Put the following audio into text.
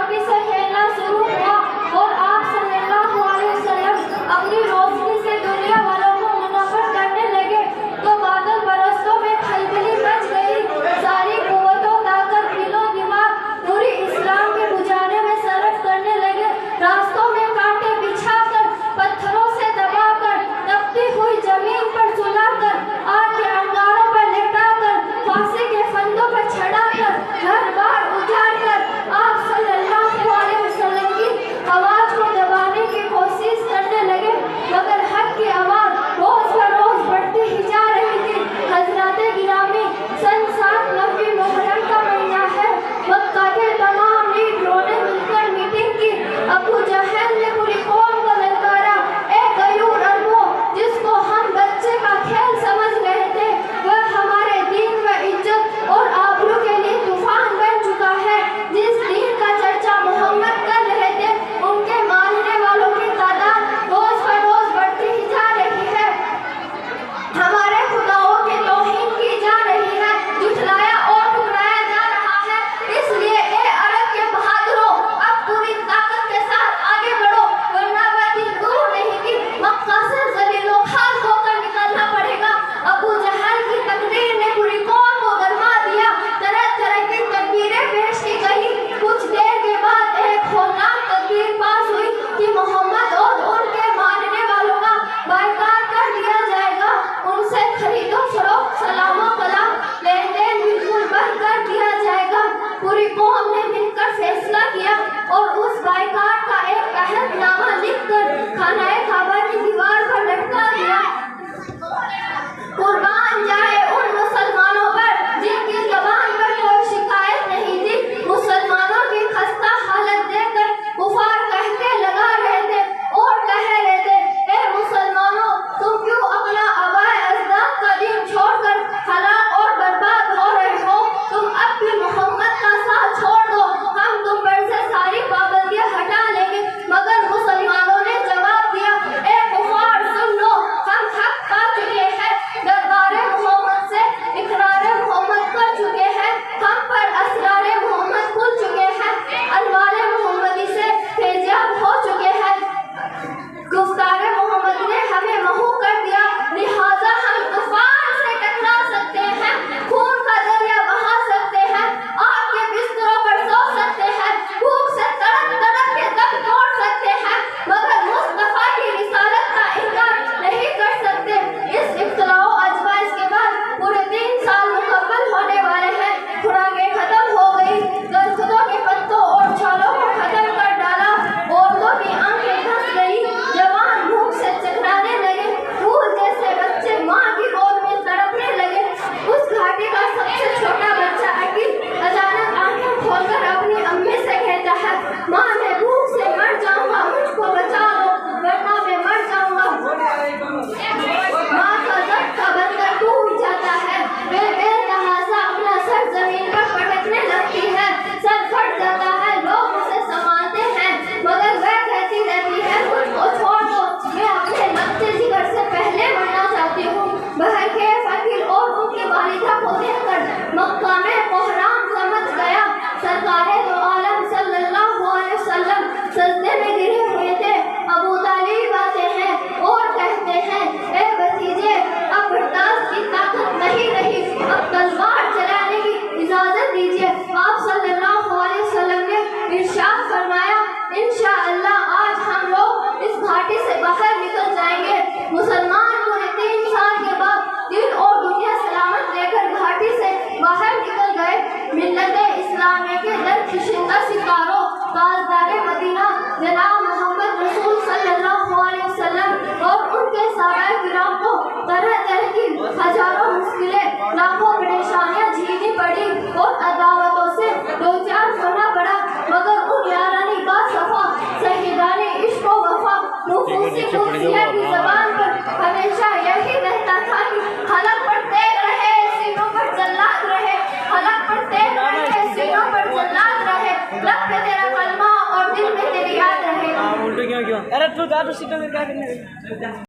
पानी से खेलना शुरू हुआ और आप सल्लल्लाहु अलैहि वसल्लम अपनी रोशनी से दुनिया वालों को मुनव्वर करने लगे तो बादल बरसों में खलबली मच गई। सारी कुव्वतों ताकत दिलो दिमाग पूरी इस्लाम के बुझाने में सरफ करने लगे। रास्तों में कांटे बिछाकर पत्थरों से दबाकर तपती हुई जमीन पर सुलाकर आग के अंगारों पर लेटाकर फांसी के फंदों पर चढ़ाकर घर बार उजाड़ कर आप सल्लल्लाहु अलैहि वसल्लम की आवाज को दबाने की कोशिश करने लगे, मगर हक की आवाज रोज बरोज बढ़ती ही जा रही थी। हजराते गिरामी सन 7 मुहर्रम का महीना है। मक्का के तमाम लीडरों ने मिलकर मीटिंग की। अबू जहल ने पूरी कौम को ललकारा, ए गयूर अरबो, जिसको हम बच्चे का खेल समझ रहे थे वह हमारे दीन व इज्जत और आबरू के लिए तूफान बन चुका है। जिस दीन का चर्चा मोहम्मद कर रहे थे उनके मानने वालों की तादाद रोज बरोज बढ़ती ही जा रही है। हमारे खुदाओं की तौहीन की जा रही है, झुठलाया और ठुकराया जा रहा है। इसलिए ए अरब के बहादुरों, अब पूरी ताकत के साथ आगे बढ़ो, वरना वह दिन दूर नहीं कि मक्का से ज़लीलो खाल होकर निकलना पड़ेगा। अबू जहल की तकरीर ने पूरी कौम को गरमा दिया। तरह तरह की तदबीरें पेश की गई। कुछ देर के बाद एक होमनाक तदबीर पास हुई कि मोहम्मद और उनके मानने वालों का बाइकाट कर दिया जाएगा। उनसे खरीदो फरोख्त, सलामो कलाम, लेन देन बिल्कुल बंद कर दिया जाएगा। पूरी कौम ने मिलकर फैसला किया और उस बाइकाट का एक अहदनामा लिखकर खानाए काबा की दीवार पर लटका दिया। कुर्बान जाए उन मुसलमानों पर जिनकी ज़बान पर कोई शिकायत नहीं थी। मुसलमानों की खस्ता हालत देखकर कुफार कहके लगा रहे थे और कह रहे थे, ए मुसलमानों, तुम क्यों अपना आबाए अजदाद का दीन छोड़कर हलाक और बर्बाद हो रहे हो? तुम अब भी मोहम्मद का साथ छोड़ दो, हम तुम पर से सारी पाबंदियां हटा लेंगे। मगर मुसलमानों ने जवाब दिया, ए कुफार, सुन लो, हम हक पा चुके हैं, दरबारे मोहम्मद से इकरारे मोहम्मद कर चुके हैं, हम पर असरारे मोहम्मद खुल चुके हैं, अनवारे मोहम्मदी से फैज़याब हो चुके हैं। गुफ्तारे मोहम्मद ने हमें महू कर दिया, लिहाजा हम तूफान से टकरा सकते हैं, खून का दरिया बहा सकते हैं, आग के बिस्तरों पर सो सकते हैं, भूख से तड़प तड़प के दम तोड़ सकते हैं, मगर मुस्तफा की रिसालत का इनकार नहीं कर सकते। इस इख्तिलाओ अजवाइज के बाद पूरे 3 साल मुकम्मल होने वाले हैं। खुराकें खत्म हो गई, दरख्तों के पत्तों और छालों को खत्म कर डाला, औरतों की आंखें धंस गई, जवान भूख से चकराने लगे, फूल जैसे बच्चे माँ की गोद में तड़पने लगे। उस घाटी का सबसे छोटा बच्चा अकील अचानक आंखें खोलकर अपनी अम्मी से कहता है, माँ, मैं भूख से मर जाऊंगा, मुझको बचा लो, वरना मैं मर जाऊंगा। माँ का धक्का बनकर टूट जाता है, वे बेतहाशा अपना सर जमीन पर पटकने लगती है, सर फट जाता है, लोग उसे संभालते हैं, मगर वह कहती रहती है, मुझको छोड़ दो, मैं अपने लगते जिगर से पहले मरना चाहती हूँ। बहरखे फकीर और उनकी वालिदा को देखकर मक्का में कोहराम समझ गया। सरकारे दो आलम सल्लल्लाहु अलैहि वसल्लम सजदे में गिरे हुए थे। अबू तालिब आते हैं और कहते हैं, ए भतीजे, अब बर्दाश्त की ताकत नहीं रही, अब तलवार चलाने की इजाजत दीजिए। आप सल्लल्लाहु अलैहि वसल्लम ने इरशाद फरमाया, इंशाअल्लाह आज हम लोग इस घाटी से बाहर निकल जाएंगे। मुसलमान पूरे 3 साल के बाद दिन और दुनिया सलामत लेकर घाटी से बाहर निकल गए। मिल्लत इस्लामिया के दरखिशिंदा सितारों, ताजदारे मदीना जनाब मोहम्मद रसूल सल्लल्लाहु अलैहि वसल्लम और उनके सहाबाए किराम को तरह तरह की हजारों मुश्किलें, लाखों परेशानियां झेलनी पड़ी और अदावतों से दो चार होना पड़ा, मगर उन यारानी का सफा, शहीदाने इश्क व वफा, नफूसी कुर्सिया की ज़बान पर हमेशा यही रहता था कि हलक पर तेग रहे, सीनों पर जल्लाद रहे, हलक पर तेग रहे, सीनों पर जल्लाद रहे, लब पे तेरा कलमा और दिल में तेरी याद रहे। अरे तू जा तो सीधा क्या करने